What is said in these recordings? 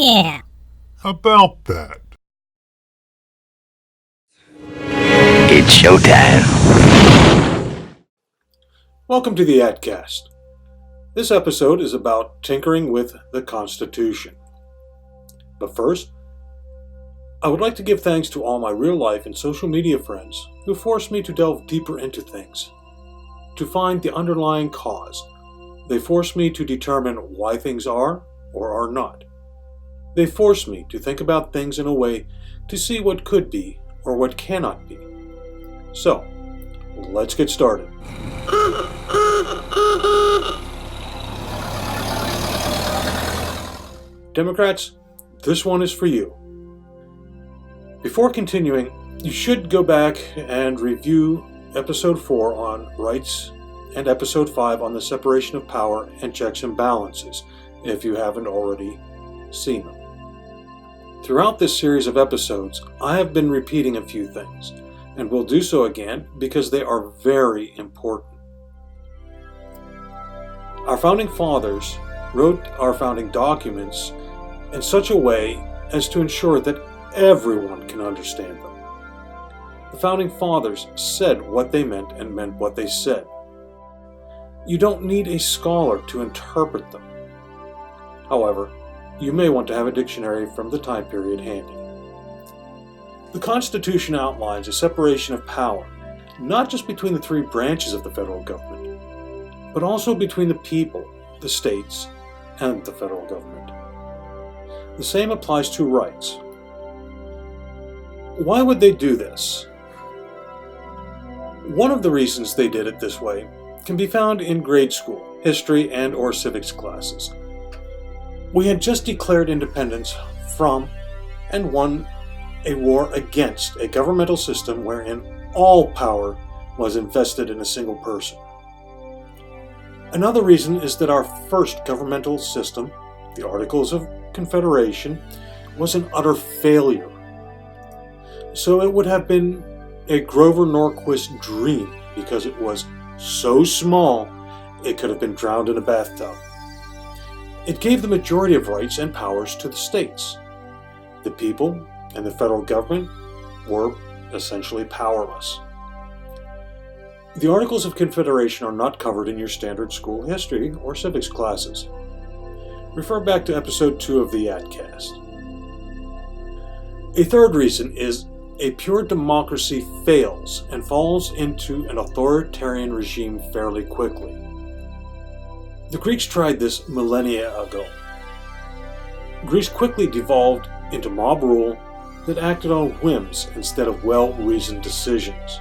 Yeah. About that. It's showtime. Welcome to the YATCast. This episode is about tinkering with the Constitution. But first, I would like to give thanks to all my real-life and social media friends who forced me to delve deeper into things, to find the underlying cause. They forced me to determine why things are or are not. They forced me to think about things in a way to see what could be or what cannot be. So, let's get started. Democrats, this one is for you. Before continuing, you should go back and review Episode 4 on rights and Episode 5 on the separation of power and checks and balances, if you haven't already seen them. Throughout this series of episodes, I have been repeating a few things, and will do so again because they are very important. Our founding fathers wrote our founding documents in such a way as to ensure that everyone can understand them. The founding fathers said what they meant and meant what they said. You don't need a scholar to interpret them. However, you may want to have a dictionary from the time period handy. The Constitution outlines a separation of power, not just between the three branches of the federal government, but also between the people, the states, and the federal government. The same applies to rights. Why would they do this? One of the reasons they did it this way can be found in grade school, history, and/or civics classes. We had just declared independence from and won a war against a governmental system wherein all power was invested in a single person. Another reason is that our first governmental system, the Articles of Confederation, was an utter failure. So it would have been a Grover Norquist dream because it was so small it could have been drowned in a bathtub. It gave the majority of rights and powers to the states. The people and the federal government were essentially powerless. The Articles of Confederation are not covered in your standard school history or civics classes. Refer back to episode 2 of the YATCast. A third reason is a pure democracy fails and falls into an authoritarian regime fairly quickly. The Greeks tried this millennia ago. Greece quickly devolved into mob rule that acted on whims instead of well-reasoned decisions.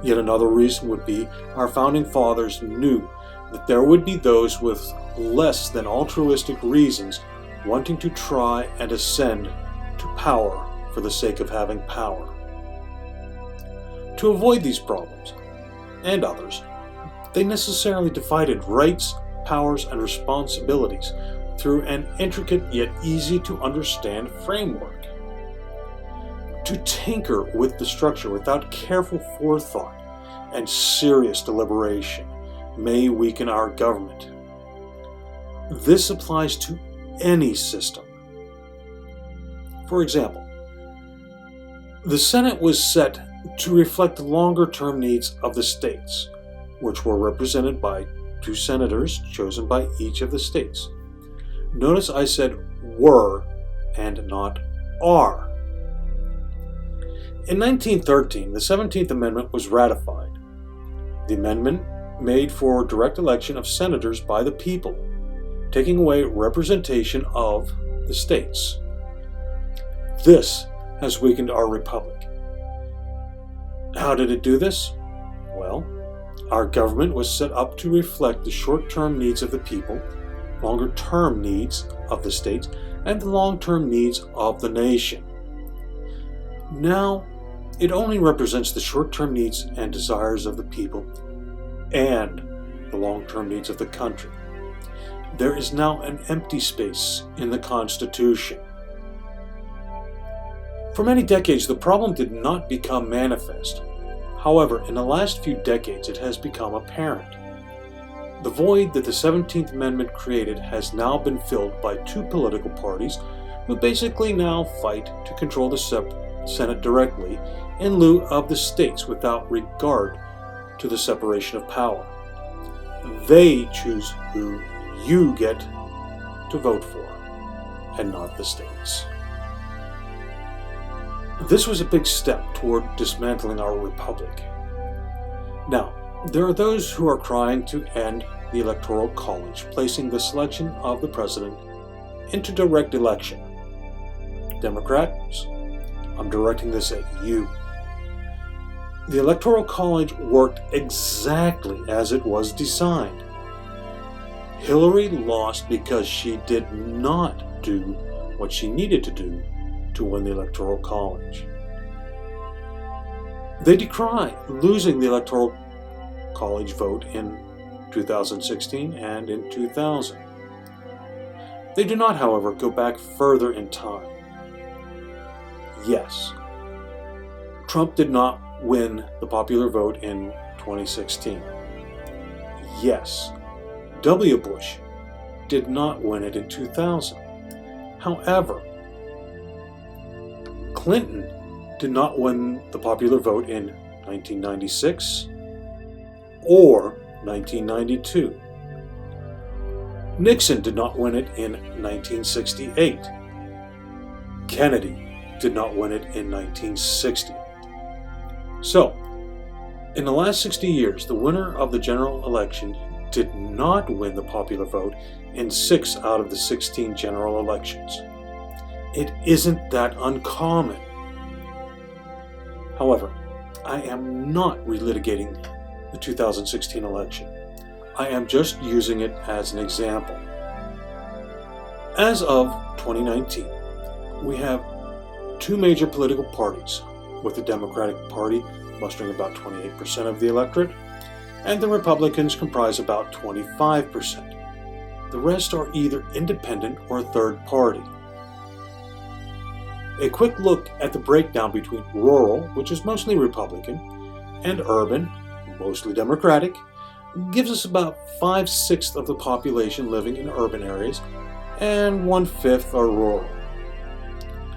Yet another reason would be our founding fathers knew that there would be those with less than altruistic reasons wanting to try and ascend to power for the sake of having power. To avoid these problems, and others, they necessarily divided rights, powers, and responsibilities through an intricate yet easy to understand framework. To tinker with the structure without careful forethought and serious deliberation may weaken our government. This applies to any system. For example, the Senate was set to reflect the longer-term needs of the states, which were represented by 2 senators chosen by each of the states. Notice I said were and not are. In 1913, the 17th Amendment was ratified. The amendment made for direct election of senators by the people, taking away representation of the states. This has weakened our republic. How did it do this? Well, our government was set up to reflect the short-term needs of the people, longer-term needs of the states, and the long-term needs of the nation. Now, it only represents the short-term needs and desires of the people and the long-term needs of the country. There is now an empty space in the Constitution. For many decades, the problem did not become manifest. However, in the last few decades, it has become apparent. The void that the 17th Amendment created has now been filled by two political parties who basically now fight to control the Senate directly in lieu of the states without regard to the separation of power. They choose who you get to vote for, and not the states. This was a big step toward dismantling our republic. Now, there are those who are crying to end the Electoral College, placing the selection of the president into direct election. Democrats, I'm directing this at you. The Electoral College worked exactly as it was designed. Hillary lost because she did not do what she needed to do to win the Electoral College. They decry losing the Electoral College vote in 2016 and in 2000. They do not, however, go back further in time. Yes, Trump did not win the popular vote in 2016. Yes, W. Bush did not win it in 2000. However, Clinton did not win the popular vote in 1996 or 1992. Nixon did not win it in 1968. Kennedy did not win it in 1960. So, in the last 60 years, the winner of the general election did not win the popular vote in 6 out of the 16 general elections. It isn't that uncommon. However, I am not relitigating the 2016 election. I am just using it as an example. As of 2019, we have two major political parties, with the Democratic Party mustering about 28% of the electorate, and the Republicans comprise about 25%. The rest are either independent or third party. A quick look at the breakdown between rural, which is mostly Republican, and urban, mostly Democratic, gives us about 5/6 of the population living in urban areas, and 1/5 are rural.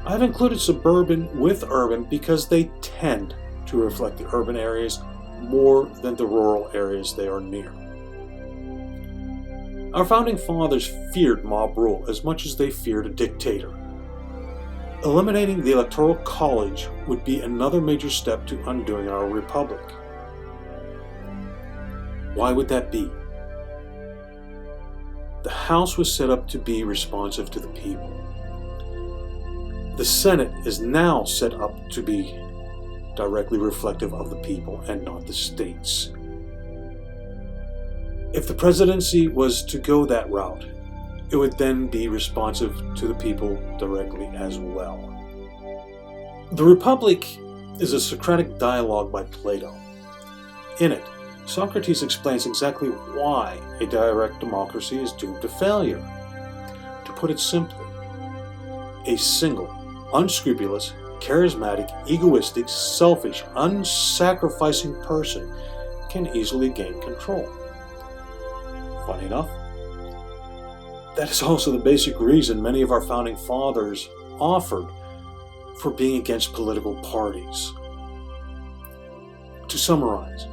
I've included suburban with urban because they tend to reflect the urban areas more than the rural areas they are near. Our founding fathers feared mob rule as much as they feared a dictator. Eliminating the Electoral College would be another major step to undoing our republic. Why would that be? The House was set up to be responsive to the people. The Senate is now set up to be directly reflective of the people and not the states. If the presidency was to go that route, it would then be responsive to the people directly as well. The Republic is a Socratic dialogue by Plato. In it, Socrates explains exactly why a direct democracy is doomed to failure. To put it simply, a single, unscrupulous, charismatic, egoistic, selfish, unsacrificing person can easily gain control. Funny enough, that is also the basic reason many of our founding fathers offered for being against political parties. To summarize,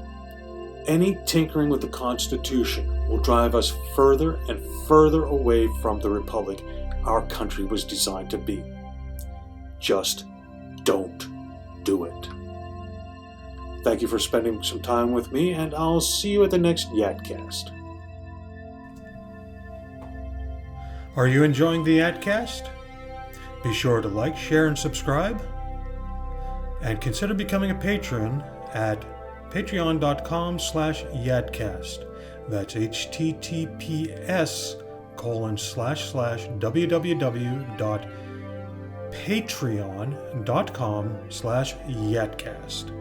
any tinkering with the Constitution will drive us further and further away from the republic our country was designed to be. Just don't do it. Thank you for spending some time with me, and I'll see you at the next YATCast. Are you enjoying the YATCast? Be sure to like, share, and subscribe. And consider becoming a patron at patreon.com/YATCast. That's https://www.patreon.com/YATCast.